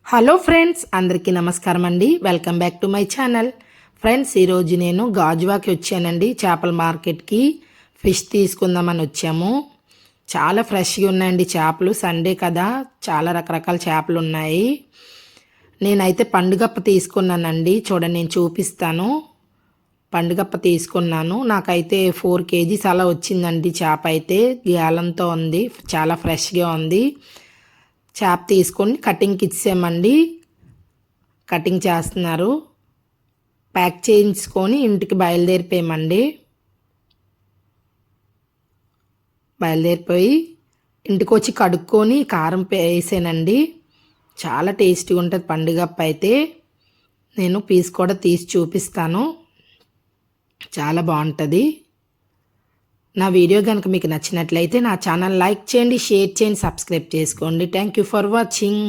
Hello friends, అందరికీ నమస్కారం అండి. Welcome back to my channel. Friends, ఈరోజు నేను గాజువాకి వచ్చానండి. చేపల మార్కెట్కి ఫిష్ తీసుకుందామని వచ్చాము. చాలా ఫ్రెష్గా ఉన్నాయండి చేపలు. సండే కదా, చాలా రకరకాల చేపలు ఉన్నాయి. నేనైతే పండుగప్ప తీసుకున్నానండి. చూడండి, నేను చూపిస్తాను. పండుగప్ప తీసుకున్నాను. నాకైతే 4 kgs అలా వచ్చిందండి. చేప అయితే గ్యాలంతో ఉంది, చాలా ఫ్రెష్గా ఉంది. చేప తీసుకొని కటింగ్కి ఇచ్చామండి. కటింగ్ చేస్తున్నారు. ప్యాక్ చేయించుకొని ఇంటికి బయలుదేరిపోయామండి. బయలుదేరిపోయి ఇంటికి వచ్చి కడుక్కొని కారం వేసానండి. చాలా టేస్టీగా ఉంటుంది పండుగప్ప అయితే. నేను పీస్ కూడా తీసి చూపిస్తాను. చాలా బాగుంటుంది. నా వీడియో కనుక మీకు నచ్చినట్లయితే నా ఛానల్ లైక్ చేయండి, షేర్ చేయండి, సబ్స్క్రైబ్ చేసుకోండి. Thank you for watching.